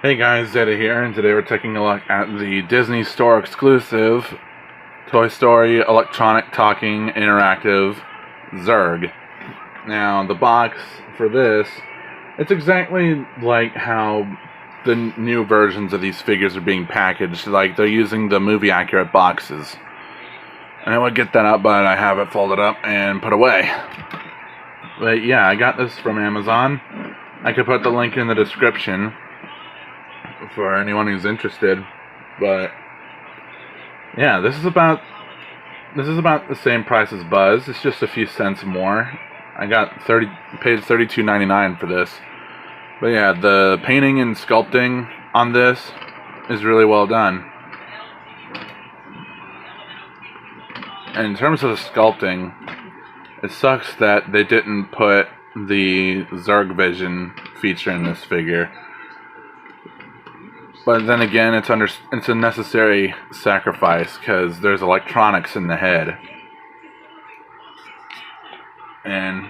Hey guys, Zeta here, and today we're taking a look at the Disney Store exclusive Toy Story electronic talking interactive Zurg. Now, the box for this, it's exactly like how the new versions of these figures are being packaged. Like, they're using the movie accurate boxes. And I would get that up, but I have it folded up and put away. But yeah, I got this from Amazon. I could put the link in the description for anyone who's interested. But yeah, this is about the same price as Buzz. It's just a few cents more. I paid $32.99 for this. But yeah, the painting and sculpting on this is really well done. And in terms of the sculpting, it sucks that they didn't put the Zurg Vision feature in this figure. But then again, it's a necessary sacrifice because there's electronics in the head. And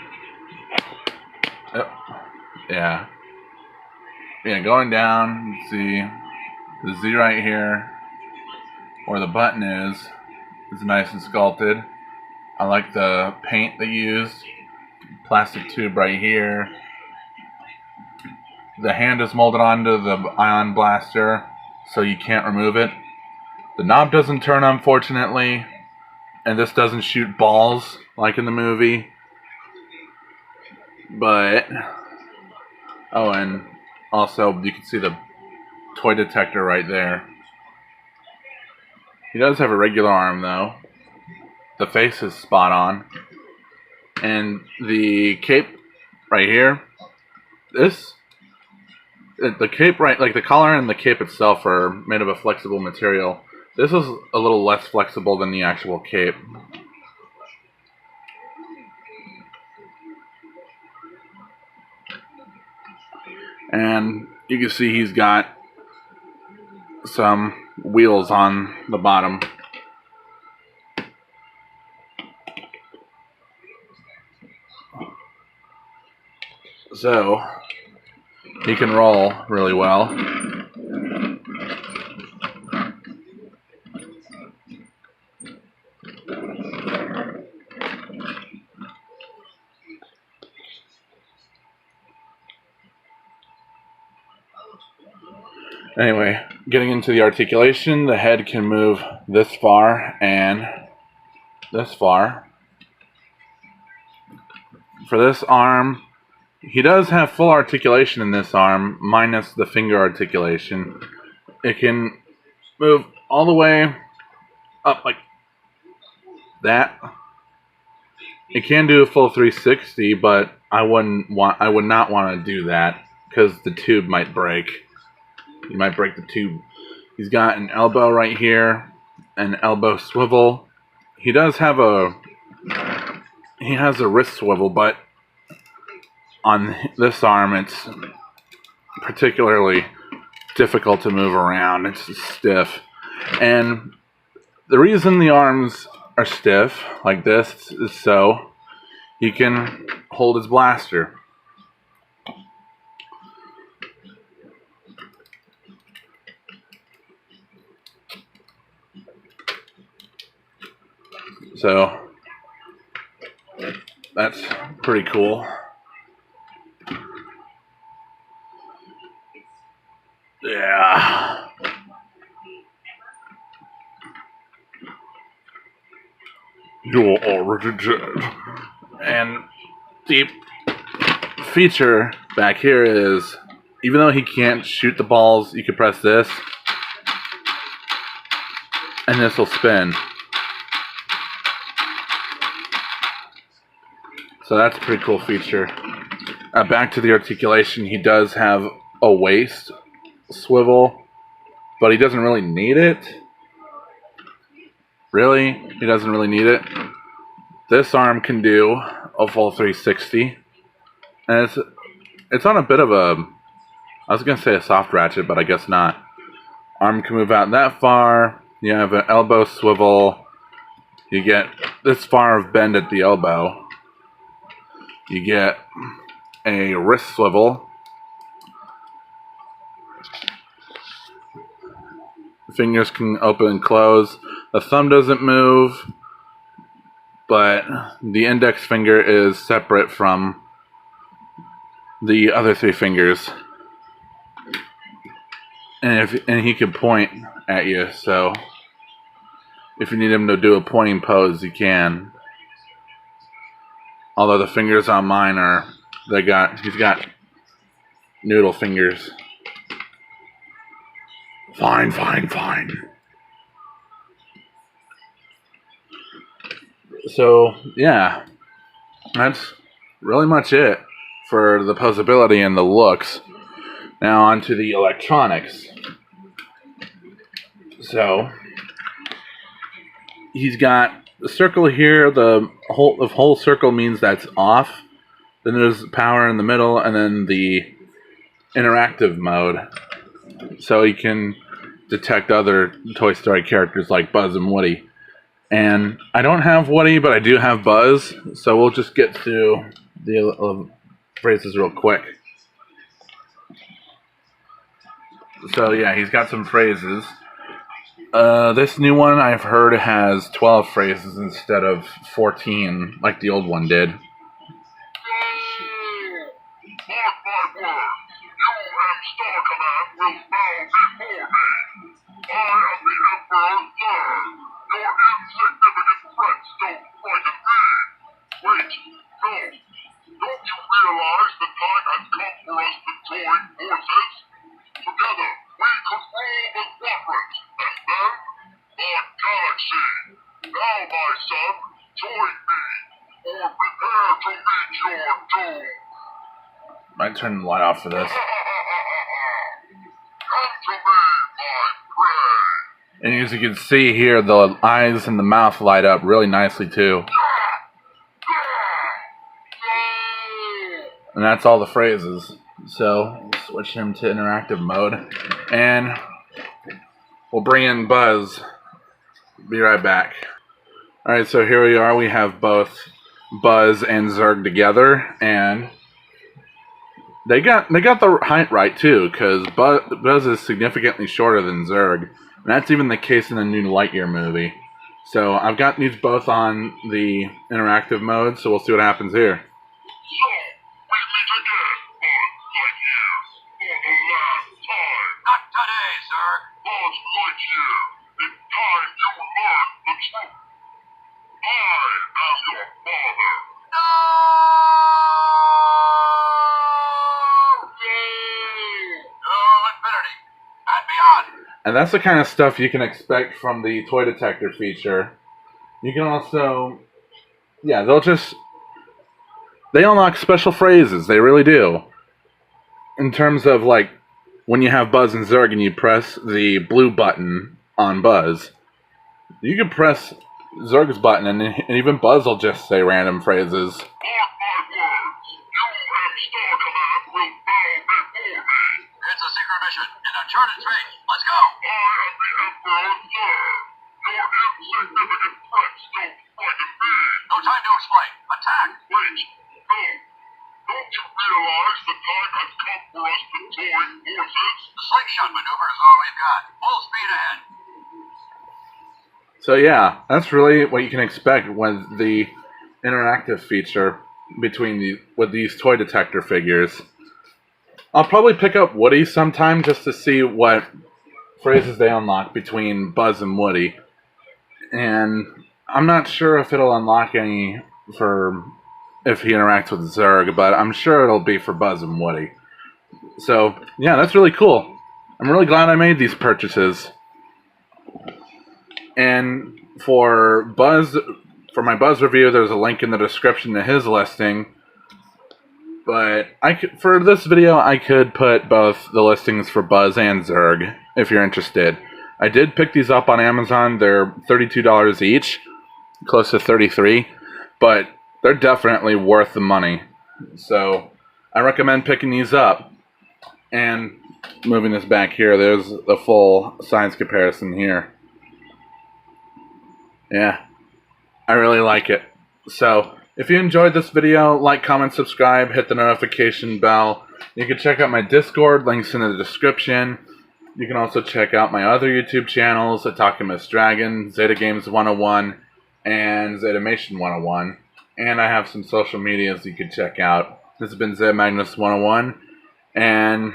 yeah, going down, you see the Z right here, where the button is nice and sculpted. I like the paint they used. Plastic tube right here. The hand is molded onto the ion blaster, so you can't remove it. The knob doesn't turn, unfortunately, and this doesn't shoot balls like in the movie. But oh, and also you can see the toy detector right there. He does have a regular arm though. The face is spot on. And the cape right here, the cape, right, like the collar and the cape itself are made of a flexible material. This is a little less flexible than the actual cape. And you can see he's got some wheels on the bottom. So he can roll really well. Anyway, getting into the articulation, the head can move this far and this far. For this arm, he does have full articulation in this arm, minus the finger articulation. It can move all the way up like that. It can do a full 360, but I would not want to do that because the tube might break. You might break the tube. He's got an elbow right here, an elbow swivel. He has a wrist swivel, but on this arm it's particularly difficult to move around. It's stiff. And the reason the arms are stiff like this is so he can hold his blaster. So that's pretty cool. Yeah. You're already dead. And the feature back here is, even though he can't shoot the balls, you can press this, and this will spin. So that's a pretty cool feature. Back to the articulation, he does have a waist swivel, but he doesn't really need it. Really, he doesn't really need it. This arm can do a full 360, and it's on a bit of a, I was gonna say a soft ratchet, but I guess not. Arm can move out that far. You have an elbow swivel. You get this far of bend at the elbow. You get a wrist swivel. fingers can open and close. The thumb doesn't move, but the index finger is separate from the other 3 fingers. And he can point at you, so if you need him to do a pointing pose, you can. Although the fingers on mine are, he's got noodle fingers. Fine, fine, fine. So, yeah, that's really much it for the poseability and the looks. Now on to the electronics. So, he's got the circle here. The whole circle means that's off. Then there's power in the middle, and then the interactive mode. So he can detect other Toy Story characters like Buzz and Woody. And I don't have Woody, but I do have Buzz. So we'll just get through the phrases real quick. So yeah, he's got some phrases. This new one I've heard has 12 phrases instead of 14, like the old one did. Might turn the light off for this. And as you can see here, the eyes and the mouth light up really nicely too. And that's all the phrases. So we'll switch him to interactive mode. And we'll bring in Buzz. Be right back. Alright, so here we are. We have both Buzz and Zurg together. And they got the height right too, because Buzz is significantly shorter than Zurg. And that's even the case in the new Lightyear movie. So I've got these both on the interactive mode, so we'll see what happens here. So, we meet again, Buzz Lightyear, for the last time. Not today, Zurg. Buzz Lightyear, it's time you learn the truth. I am your father. No! No infinity and beyond. And that's the kind of stuff you can expect from the toy detector feature. You can also, yeah, they unlock special phrases. They really do. In terms of, like, when you have Buzz and Zurg and you press the blue button on Buzz, you can press Zurg's button and even Buzz will just say random phrases. It's a secret mission in uncharted space. Let's go! I am the Emperor Zurg. Your insignificant threats don't frighten me. No time to explain. Attack! Wait, no. Don't you realize the time has come for us to join forces? The slingshot maneuver is all we've got. Full speed ahead. So yeah, that's really what you can expect with the interactive feature with these toy detector figures. I'll probably pick up Woody sometime just to see what phrases they unlock between Buzz and Woody. And I'm not sure if it'll unlock any if he interacts with Zurg, but I'm sure it'll be for Buzz and Woody. So, yeah, that's really cool. I'm really glad I made these purchases. And for my Buzz review, there's a link in the description to his listing. But for this video, I could put both the listings for Buzz and Zurg, if you're interested. I did pick these up on Amazon. They're $32 each, close to $33, but they're definitely worth the money. So I recommend picking these up. And moving this back here, there's the full size comparison here. Yeah, I really like it. So if you enjoyed this video, like, comment, subscribe, hit the notification bell. You can check out my Discord, links in the description. You can also check out my other YouTube channels, OtakumusDragon, Zeta Games 101, and Zetamation 101. And I have some social medias you can check out. This has been Zed Magnus 101, and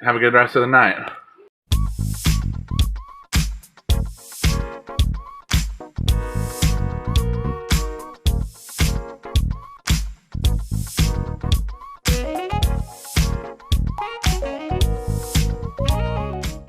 have a good rest of the night.